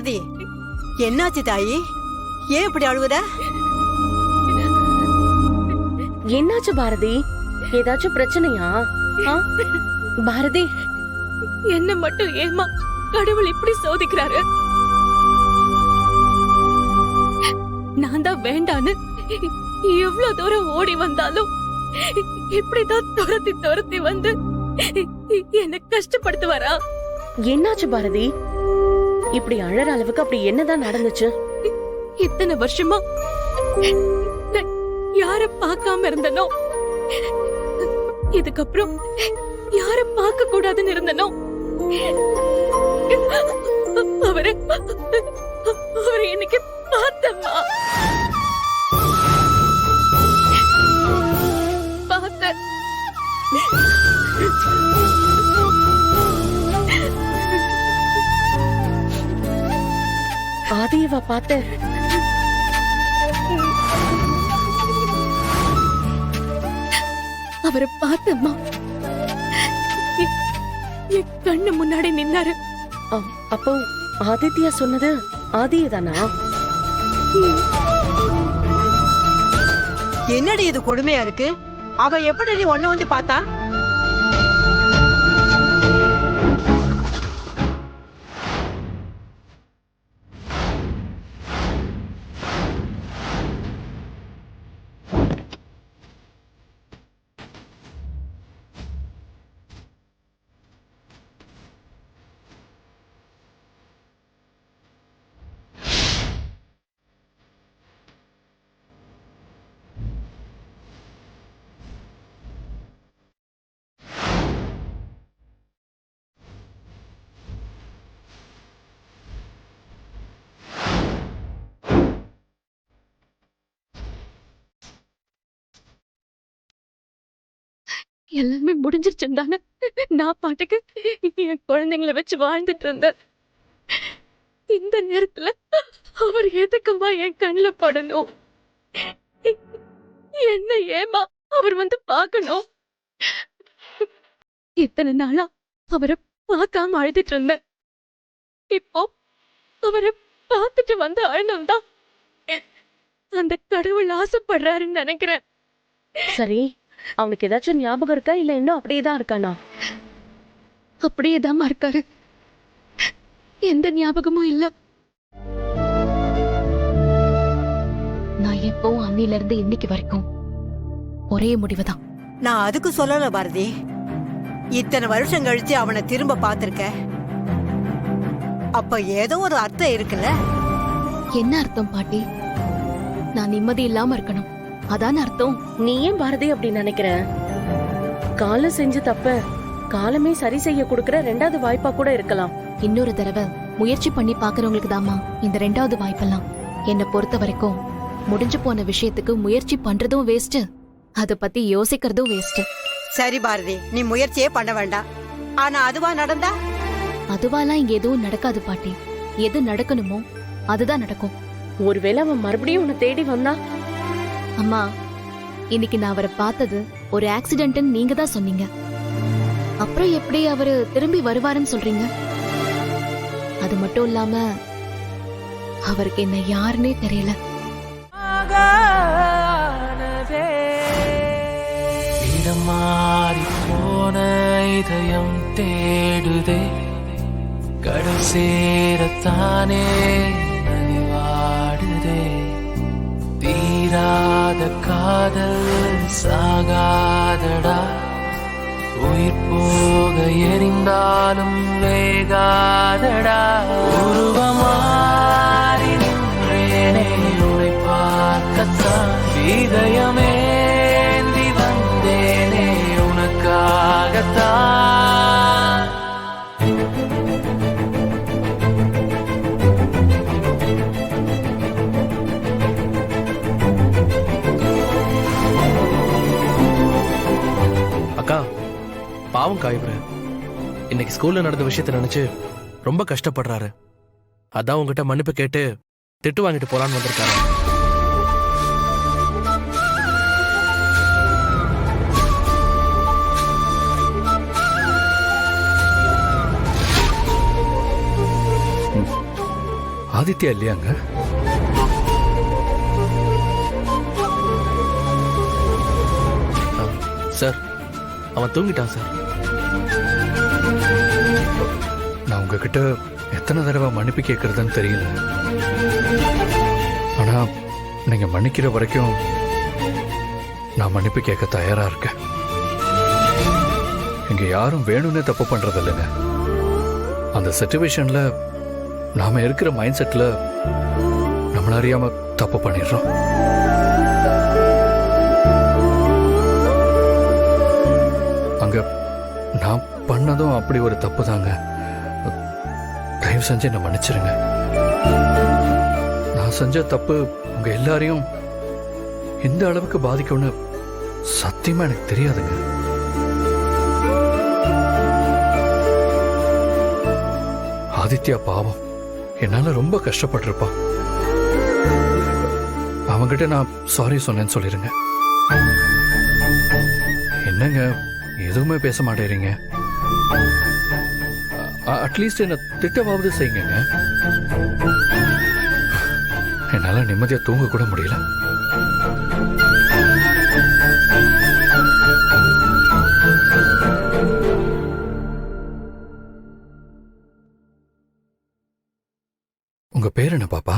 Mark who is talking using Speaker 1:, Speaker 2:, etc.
Speaker 1: பாரதி, என்னாச்சு தாயி? ஏன் இப்படி அழுவுற?
Speaker 2: என்னாச்சு பாரதி? ஏதாச்சும் பிரச்சனையா? பாரதி,
Speaker 3: என்ன மட்டும் ஏமா கடவுள் இப்படி சோதிக்கிறாரு? நான் தான் வேண்டான்னு எவ்வளவு தூரம் ஓடி வந்தாலும் இப்படிதான் துரத்தி துரத்தி வந்து என்ன கஷ்டப்படுத்துவாரா?
Speaker 2: என்னாச்சு பாரதி? இப்படி அழற அளவுக்கு அப்படி என்னதான் நடந்துச்சு?
Speaker 3: இத்தனை வருஷமா நான் யார பார்க்காம இருந்தனோ, இதுக்கப்புறம் யார பார்க்க கூடாதுன்னு இருந்தனோ, அவரை இன்னைக்கு பார்த்தம்மா. பார்த்த
Speaker 2: ஆதியவா பார்த்த?
Speaker 3: அவரை பார்த்தம்மா. என் கண்ணு முன்னாடி நின்னாரு.
Speaker 2: அப்போ ஆதித்யா சொன்னது ஆதியதானா?
Speaker 1: என்னடி இது கொடுமையா இருக்கு? அவ எப்படி ஒண்ணு வந்து பார்த்தா?
Speaker 3: எல்லாமே முடிஞ்சிருச்சுன்னு தானே நான் பாட்டுக்கு என் குழந்தைங்களை வச்சு வாழ்ந்துட்டு இருந்தேன். இந்த நேரத்துல அவர் எதுக்குமா என் கண்ணுல படணும்? என்ன ஏமா அவர் வந்து பார்க்கணும்? இத்தனை நாளா அவரை பார்க்காம அழுதுட்டு இருந்தேன். இப்போ அவரை பார்த்துட்டு வந்து அழணும் தான் அந்த கடவுள் ஆசைப்படுறாருன்னு நினைக்கிறேன்.
Speaker 2: சரி, அவனுக்கு ஏதாச்சும் ஞாபகம் இருக்கா இல்ல இன்னும் அப்படியேதான் இருக்கானா?
Speaker 3: அப்படியேதான் இருக்காரு. எந்த ஞாபகமும் இல்ல. நான் எப்பவும் அன்னில இருந்து இன்னைக்கு வரைக்கும் ஒரே முடிவுதான்.
Speaker 1: நான் அதுக்கு சொல்லல பாரதி. இத்தனை வருஷம் கழிச்சு அவனை திரும்ப பார்த்திருக்க. அப்ப ஏதோ ஒரு அர்த்தம் இருக்குல்ல?
Speaker 3: என்ன அர்த்தம் பாட்டி? நான் நிம்மதி இல்லாம இருக்கணும், அதான அர்த்தம்?
Speaker 2: நீ ஏன் பாரதி அப்படி நினைக்கிற? காலம் செஞ்சு தப்ப காலமே சரி செய்ய கொடுக்கற 2வது வாய்ப்பா கூட இருக்கலாம்.
Speaker 3: இன்னொரு தடவை முயற்சி பண்ணி பாக்குறவங்களுக்கு தாமா இந்த 2வது வாய்ப்பெல்லாம். என்னை பொறுத்த வரைக்கும் முடிஞ்சு போன விஷயத்துக்கு முயற்சி பண்றதும் வேஸ்ட், அத பத்தி யோசிக்கிறதும் வேஸ்ட்.
Speaker 1: சரி பாரதி, நீ முயற்சியே பண்ண வேண்டாம். ஆனா அதுவா நடந்தா?
Speaker 3: அதுவாலாம் இங்க எதுவும் நடக்காது பாட்டி. எது நடக்கணுமோ அதுதான் நடக்கும்.
Speaker 2: ஒருவேளை அவன் மறுபடியும் உன்னை தேடி வந்தா?
Speaker 3: அம்மா, இன்னைக்கு நான் அவரை பார்த்தது ஒரு ஆக்சிடென்ட்னு நீங்க தான் சொன்னீங்க. அப்புறம் எப்படி அவரு திரும்பி வருவாருன்னு சொல்றீங்க? அது மட்டும் இல்லாம அவருக்கு என்ன யாருன்னே தெரியல.
Speaker 4: மாறி போன இதயம் தேடுதே, கடல் சேரத்தானே நலிவாடுதே. தீராத காதல் சாகாதடா, உயிர் போக எரிந்தாலும் வேகாதடா. உருவமாறி நின்றேனே உன்னை பார்க்கத்தான், இதயமேந்தி வந்தேனே உனக்காகத்தான்.
Speaker 5: அக்கா, பாவம் காய்புர இன்னைக்கு ஸ்கூல்ல நடந்த விஷயத்தை நினைச்சு ரொம்ப கஷ்டப்படுறாரு. அதான் உங்ககிட்ட மன்னிப்பு கேட்டு திட்டு வாங்கிட்டு போலான்னு வந்திருக்காரு.
Speaker 6: ஆதித்யா இல்லையாங்க?
Speaker 5: சார் அவன் தூங்கிட்டான் சார்.
Speaker 6: நான் உங்ககிட்ட எத்தனை தடவை மன்னிப்பு கேட்கறதுன்னு தெரியல. ஆனா நீங்க மன்னிக்கிற வரைக்கும் நான் மன்னிப்பு கேட்க தயாரா இருக்கேன். இங்க யாரும் வேணும்னே தப்பு பண்றது இல்லைங்க. அந்த சிச்சுவேஷன்ல நாம இருக்கிற மைண்ட் செட்ல நம்மள அறியாம தப்பு பண்ணிடுறோம். அங்க நான் பண்ணதும் அப்படி ஒரு தப்பு தாங்க. தயவு செஞ்சு என்ன மன்னிச்சிருங்க. நான் செஞ்ச தப்பு உங்க எல்லாரையும் இந்த அளவுக்கு பாதிக்கும்னு சத்தியமா எனக்கு தெரியாதுங்க. ஆதித்யா பாவம் என்னால ரொம்ப கஷ்டப்பட்டிருப்பான். அவங்கிட்ட நான் சாரி சொன்னேன்னு சொல்லிருங்க. என்னங்க எதுவுமே பேச மாட்டேறீங்க? அட்லீஸ்ட் என்ன திட்டமாவது செய்யுங்க. என்னால நிம்மதியா தூங்க கூட முடியல. உங்க பேர் என்ன பாப்பா?